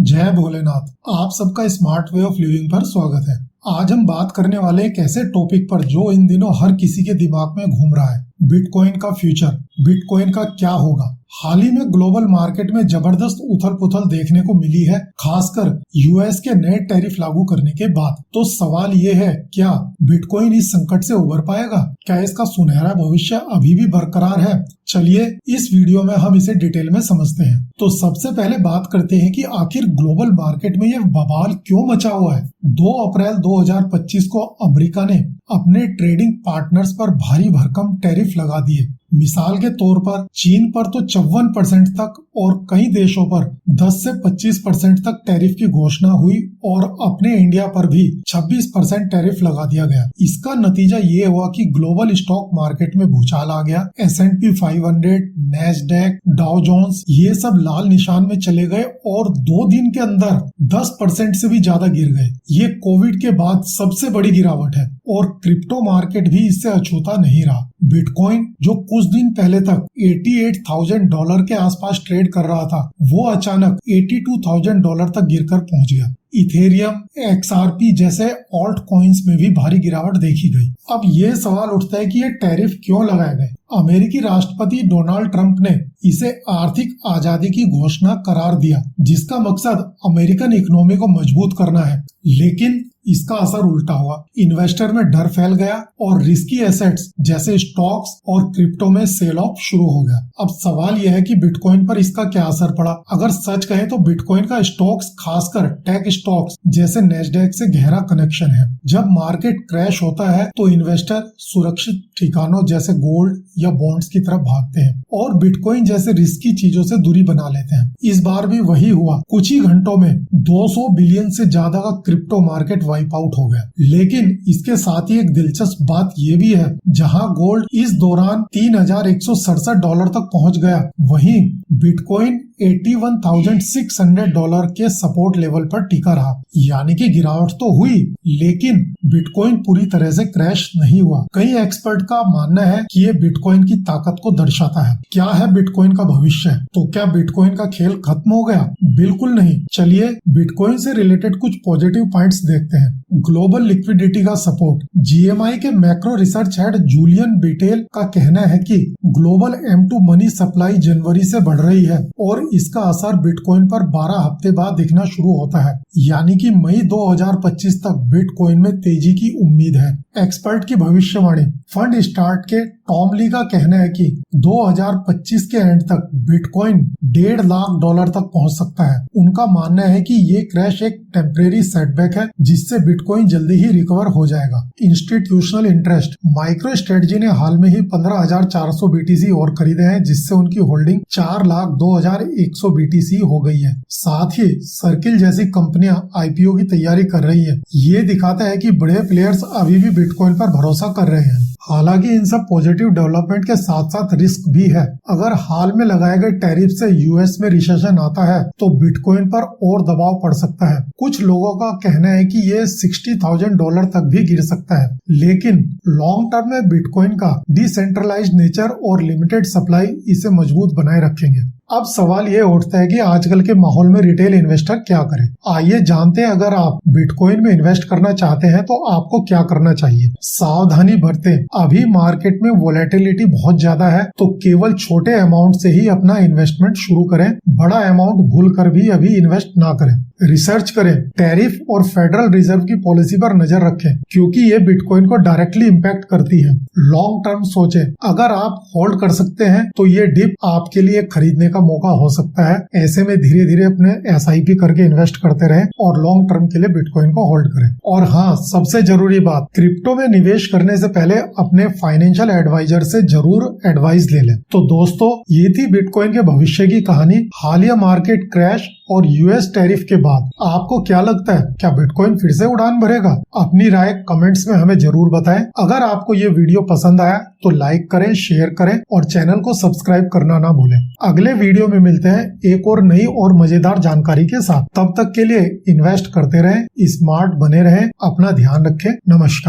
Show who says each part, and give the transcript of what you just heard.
Speaker 1: जय भोलेनाथ। आप सबका स्मार्ट वे ऑफ लिविंग पर स्वागत है। आज हम बात करने वाले एक ऐसे टॉपिक पर जो इन दिनों हर किसी के दिमाग में घूम रहा है, बिटकॉइन का फ्यूचर। बिटकॉइन का क्या होगा? हाल ही में ग्लोबल मार्केट में जबरदस्त उथल पुथल देखने को मिली है, खासकर यूएस के नए टैरिफ लागू करने के बाद। तो सवाल ये है, क्या बिटकॉइन इस संकट से उबर पाएगा? क्या इसका सुनहरा भविष्य अभी भी बरकरार है? चलिए इस वीडियो में हम इसे डिटेल में समझते हैं। तो सबसे पहले बात करते हैं कि आखिर ग्लोबल मार्केट में ये बवाल क्यों मचा हुआ है। 2 अप्रैल 2025 को अमेरिका ने अपने ट्रेडिंग पार्टनर्स पर भारी भरकम टैरिफ लगा दिए। मिसाल के तौर पर चीन पर तो 54% तक और कई देशों पर 10 से 25% तक टैरिफ की घोषणा हुई और अपने इंडिया पर भी 26% टैरिफ लगा दिया गया। इसका नतीजा ये हुआ कि ग्लोबल स्टॉक मार्केट में भूचाल आ गया। S&P 500, नैस्डैक, डाउ जोन्स ये सब लाल निशान में चले गए और 2 दिन के अंदर 10% से भी ज्यादा गिर गए। ये कोविड के बाद सबसे बड़ी गिरावट है और क्रिप्टो मार्केट भी इससे अछूता नहीं रहा। बिटकॉइन जो कुछ दिन पहले तक $88,000 के आसपास ट्रेड कर रहा था, वो अचानक $82,000 तक गिरकर पहुंच गया। इथेरियम, XRP जैसे ऑल्ट कॉइन्स में भी भारी गिरावट देखी गई। अब ये सवाल उठता है कि ये टैरिफ क्यों लगाए गए? अमेरिकी राष्ट्रपति डोनाल्ड ट्रंप ने इसे आर्थिक आजादी की घोषणा करार दिया, जिसका मकसद अमेरिकन इकोनॉमी को मजबूत करना है। लेकिन इसका असर उल्टा हुआ। इन्वेस्टर में डर फैल गया और रिस्की एसेट्स जैसे स्टॉक्स और क्रिप्टो में सेल ऑफ शुरू हो गया। अब सवाल यह है कि बिटकॉइन पर इसका क्या असर पड़ा? अगर सच कहें तो बिटकॉइन का स्टॉक्स, खासकर टेक स्टॉक्स जैसे नैस्डैक से गहरा कनेक्शन है। जब मार्केट क्रैश होता है तो इन्वेस्टर सुरक्षित ठिकानों जैसे गोल्ड या बॉन्ड्स की तरफ भागते हैं और बिटकॉइन जैसे रिस्की चीजों से दूरी बना लेते हैं। इस बार भी वही हुआ। कुछ ही घंटों में 200 बिलियन से ज्यादा का क्रिप्टो मार्केट वाइप आउट हो गया। लेकिन इसके साथ ही एक दिलचस्प बात ये भी है, जहां गोल्ड इस दौरान $3,167 तक पहुंच गया, वहीं बिटकॉइन $81,600 के सपोर्ट लेवल पर टिका रहा। यानी कि गिरावट तो हुई, लेकिन बिटकॉइन पूरी तरह से क्रैश नहीं हुआ। कई एक्सपर्ट का मानना है कि ये बिटकॉइन की ताकत को दर्शाता है। क्या है बिटकॉइन का भविष्य? तो क्या बिटकॉइन का खेल खत्म हो गया? बिल्कुल नहीं। चलिए बिटकॉइन से रिलेटेड कुछ पॉजिटिव पॉइंट्स देखते हैं। ग्लोबल लिक्विडिटी का सपोर्ट। GMI के मैक्रो रिसर्च हेड जूलियन बिटेल का कहना है कि ग्लोबल M2 मनी सप्लाई जनवरी से बढ़ रही है और इसका असर बिटकॉइन पर 12 हफ्ते बाद दिखना शुरू होता है। यानी कि मई 2025 तक बिटकॉइन में तेजी की उम्मीद है। एक्सपर्ट की भविष्यवाणी। फंड स्टार्ट के टॉम ली का कहना है कि 2025 के एंड तक बिटकॉइन $1.5 लाख तक पहुंच सकता है। उनका मानना है कि ये क्रैश एक टेम्परेरी सेटबैक है, जिससे बिटकॉइन जल्दी ही रिकवर हो जाएगा। Institutional interest. माइक्रो स्ट्रेटजी ने हाल में ही 15,400 BTC और खरीदे हैं, जिससे उनकी होल्डिंग 4,02,100 BTC हो गई है। साथ ही सर्किल जैसी कंपनियां IPO की तैयारी कर रही है। ये दिखाता है कि बड़े प्लेयर्स अभी भी बिटकॉइन पर भरोसा कर रहे हैं। हालांकि इन सब पॉजिटिव डेवलपमेंट के साथ साथ रिस्क भी है। अगर हाल में लगाए गए टैरिफ से यूएस में रिसेशन आता है तो बिटकॉइन पर और दबाव पड़ सकता है। कुछ लोगों का कहना है कि ये $60,000 तक भी गिर सकता है। लेकिन लॉन्ग टर्म में बिटकॉइन का डिसेंट्रलाइज्ड नेचर और लिमिटेड सप्लाई इसे मजबूत बनाए रखेंगे। अब सवाल ये उठता है कि आजकल के माहौल में रिटेल इन्वेस्टर क्या करे। आइए जानते हैं, अगर आप बिटकॉइन में इन्वेस्ट करना चाहते हैं तो आपको क्या करना चाहिए। सावधानी बरतें। अभी मार्केट में वोलेटिलिटी बहुत ज्यादा है, तो केवल छोटे अमाउंट से ही अपना इन्वेस्टमेंट शुरू करें। बड़ा अमाउंट भूल कर भी अभी इन्वेस्ट ना करें। रिसर्च करें। टैरिफ और फेडरल रिजर्व की पॉलिसी पर नजर रखें, क्योंकि ये बिटकॉइन को डायरेक्टली इम्पैक्ट करती है। लॉन्ग टर्म सोचें। अगर आप होल्ड कर सकते हैं तो ये डिप आपके लिए खरीदने का मौका हो सकता है। ऐसे में धीरे धीरे अपने SIP करके इन्वेस्ट करते रहें और लॉन्ग टर्म के लिए बिटकॉइन को होल्ड करें। और हाँ, सबसे जरूरी बात, क्रिप्टो में निवेश करने से पहले अपने फाइनेंशियल एडवाइजर से जरूर एडवाइस ले लें। तो दोस्तों, ये थी बिटकॉइन के भविष्य की कहानी। हालिया मार्केट क्रैश और US टैरिफ के बाद आपको क्या लगता है? क्या बिटकॉइन फिर से उड़ान भरेगा? अपनी राय कमेंट्स में हमें जरूर बताएं। अगर आपको ये वीडियो पसंद आया तो लाइक करें, शेयर करें और चैनल को सब्सक्राइब करना ना भूलें। अगले वीडियो में मिलते हैं एक और नई और मजेदार जानकारी के साथ। तब तक के लिए इन्वेस्ट करते रहें, स्मार्ट बने रहें, अपना ध्यान रखें। नमस्कार।